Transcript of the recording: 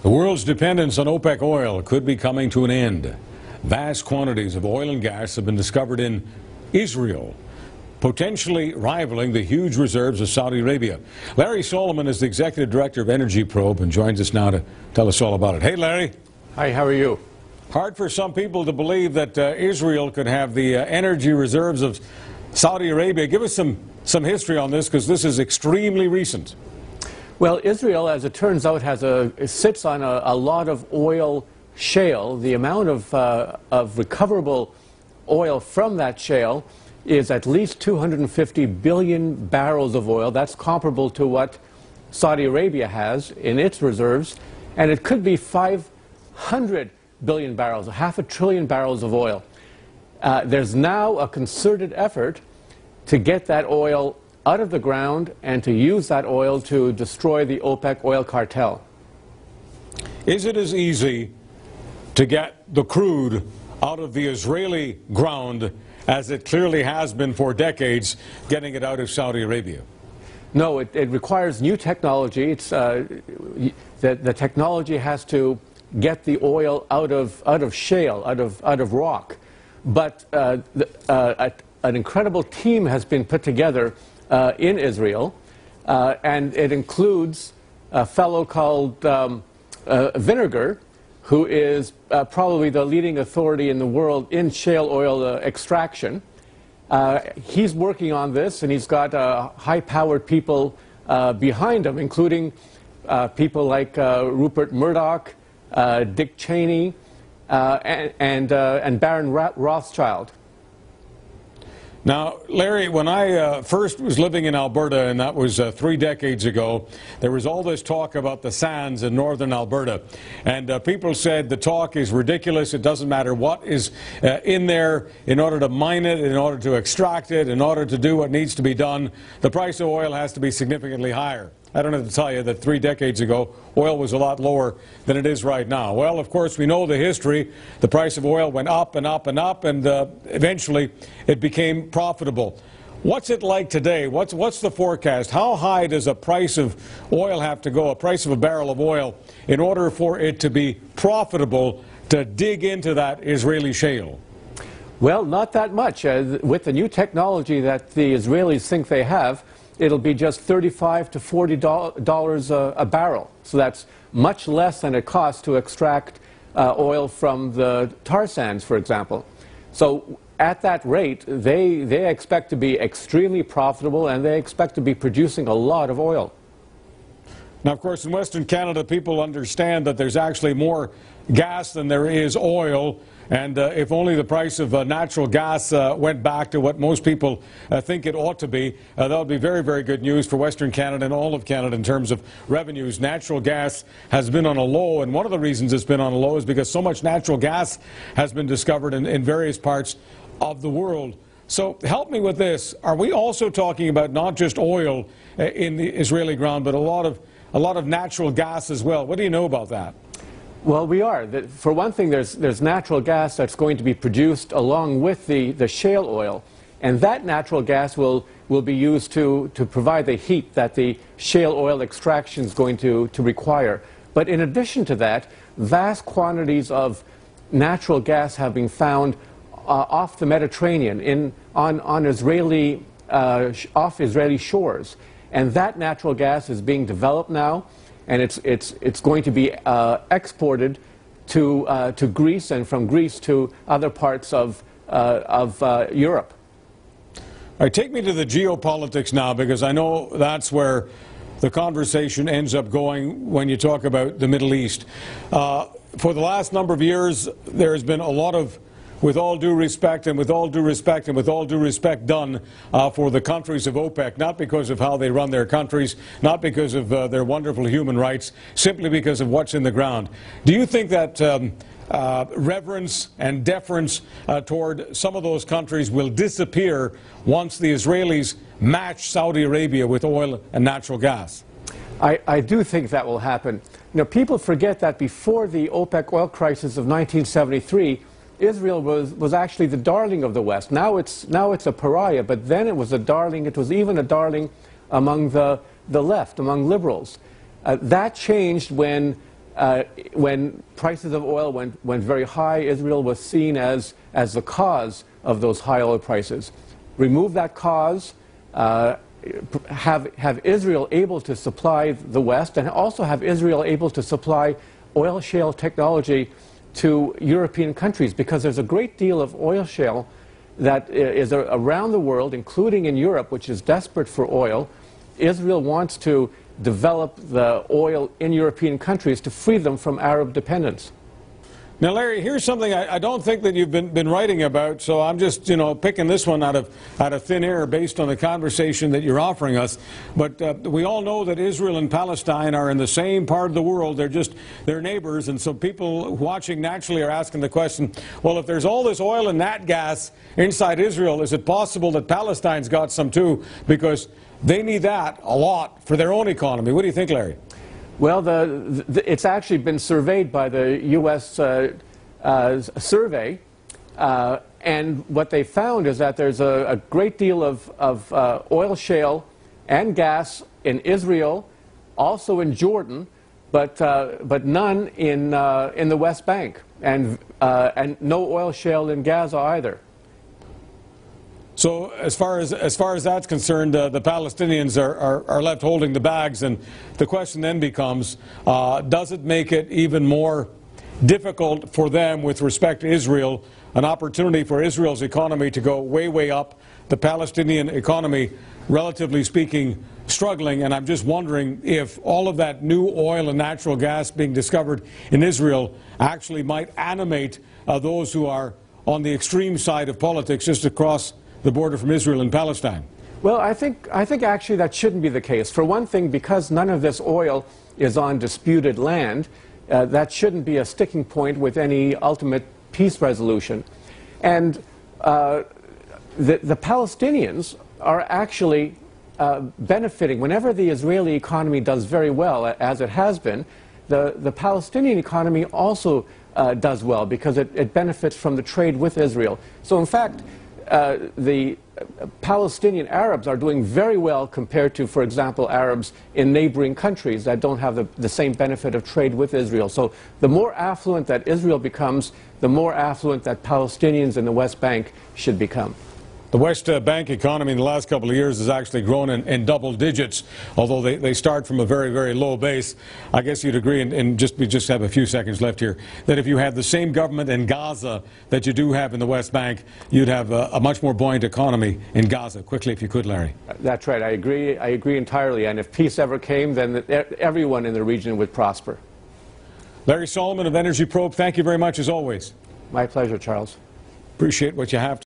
The world's dependence on OPEC oil could be coming to an end. Vast quantities of oil and gas have been discovered in Israel, potentially rivaling the huge reserves of Saudi Arabia. Larry Solomon is the executive director of Energy Probe and joins us now to tell us all about it. Hey, Larry. Hi, how are you? Hard for some people to believe that Israel could have the energy reserves of Saudi Arabia. Give us some history on this, because this is extremely recent. Well, Israel, as it turns out, sits on a lot of oil shale. The amount of recoverable oil from that shale is at least 250 billion barrels of oil. That's comparable to what Saudi Arabia has in its reserves. And it could be 500 billion barrels, half a trillion barrels of oil. There's now a concerted effort to get that oil out of the ground and to use that oil to destroy the OPEC oil cartel. Is it as easy to get the crude out of the Israeli ground as it clearly has been for decades, getting it out of Saudi Arabia? No, it requires new technology. The technology has to get the oil out of shale, out of rock. But an incredible team has been put together in Israel, and it includes a fellow called Vinegar, who is probably the leading authority in the world in shale oil extraction. He's working on this, and he's got high-powered people behind him, including people like Rupert Murdoch, Dick Cheney, and Baron Rothschild. Now, Larry, when I first was living in Alberta, and that was 3 decades ago, there was all this talk about the sands in northern Alberta. And people said the talk is ridiculous. It doesn't matter what is in there. In order to mine it, in order to extract it, in order to do what needs to be done, the price of oil has to be significantly higher. I don't have to tell you that 3 decades ago, oil was a lot lower than it is right now. Well, of course, we know the history. The price of oil went up and up and up, and eventually it became profitable. What's it like today? What's the forecast? How high does a price of oil have to go, a price of a barrel of oil, in order for it to be profitable to dig into that Israeli shale? Well, not that much. With the new technology that the Israelis think they have, it'll be just $35 to $40 a barrel. So that's much less than it costs to extract oil from the tar sands, for example. So at that rate, they expect to be extremely profitable, and they expect to be producing a lot of oil. Now, of course, in Western Canada, people understand that there's actually more gas than there is oil. And if only the price of natural gas went back to what most people think it ought to be, that would be very, very good news for Western Canada and all of Canada in terms of revenues. Natural gas has been on a low, and one of the reasons it's been on a low is because so much natural gas has been discovered in various parts of the world. So help me with this. Are we also talking about not just oil in the Israeli ground, but a lot of natural gas as well? What do you know about that? Well, we are. For one thing, there's natural gas that's going to be produced along with the shale oil, and that natural gas will be used to provide the heat that the shale oil extraction is going to require. But in addition to that, vast quantities of natural gas have been found off the Mediterranean, off Israeli shores, and that natural gas is being developed now. And it's going to be exported to Greece, and from Greece to other parts of Europe. All right, take me to the geopolitics now, because I know that's where the conversation ends up going when you talk about the Middle East. For the last number of years, there has been a lot of, with all due respect and with all due respect and with all due respect, done for the countries of OPEC, not because of how they run their countries, not because of their wonderful human rights, simply because of what's in the ground. Do you think that reverence and deference toward some of those countries will disappear once the Israelis match Saudi Arabia with oil and natural gas? I do think that will happen. You know, people forget that before the OPEC oil crisis of 1973, Israel was actually the darling of the West. Now it's a pariah, but then it was a darling. It was even a darling among the left, among liberals. That changed when when prices of oil went very high, Israel was seen as the cause of those high oil prices. Remove that cause, have Israel able to supply the West, and also have Israel able to supply oil shale technology to European countries, because there's a great deal of oil shale that is around the world, including in Europe, which is desperate for oil. Israel wants to develop the oil in European countries to free them from Arab dependence. Now, Larry, here's something I don't think that you've been writing about, so I'm just, picking this one out of thin air based on the conversation that you're offering us. But we all know that Israel and Palestine are in the same part of the world. They're neighbors, and so people watching naturally are asking the question, well, if there's all this oil and nat gas inside Israel, is it possible that Palestine's got some too? Because they need that a lot for their own economy. What do you think, Larry? Well, it's actually been surveyed by the U.S. Survey, and what they found is that there's a great deal of oil shale and gas in Israel, also in Jordan, but none in the West Bank, and no oil shale in Gaza either. So as far as that's concerned, the Palestinians are left holding the bags, and the question then becomes, does it make it even more difficult for them with respect to Israel, an opportunity for Israel's economy to go way, way up, the Palestinian economy, relatively speaking, struggling? And I'm just wondering if all of that new oil and natural gas being discovered in Israel actually might animate those who are on the extreme side of politics just across the border from Israel and Palestine. Well, I think actually that shouldn't be the case. For one thing, because none of this oil is on disputed land, that shouldn't be a sticking point with any ultimate peace resolution. And the Palestinians are actually benefiting. Whenever the Israeli economy does very well, as it has been, the Palestinian economy also does well, because it benefits from the trade with Israel. So in fact, the Palestinian Arabs are doing very well compared to, for example, Arabs in neighboring countries that don't have the same benefit of trade with Israel. So the more affluent that Israel becomes, the more affluent that Palestinians in the West Bank should become. The West Bank economy in the last couple of years has actually grown in double digits, although they start from a very, very low base. I guess you'd agree, and we just have a few seconds left here, that if you had the same government in Gaza that you do have in the West Bank, you'd have a much more buoyant economy in Gaza. Quickly, if you could, Larry. That's right. I agree entirely. And if peace ever came, then everyone in the region would prosper. Larry Solomon of Energy Probe, thank you very much as always. My pleasure, Charles. Appreciate what you have to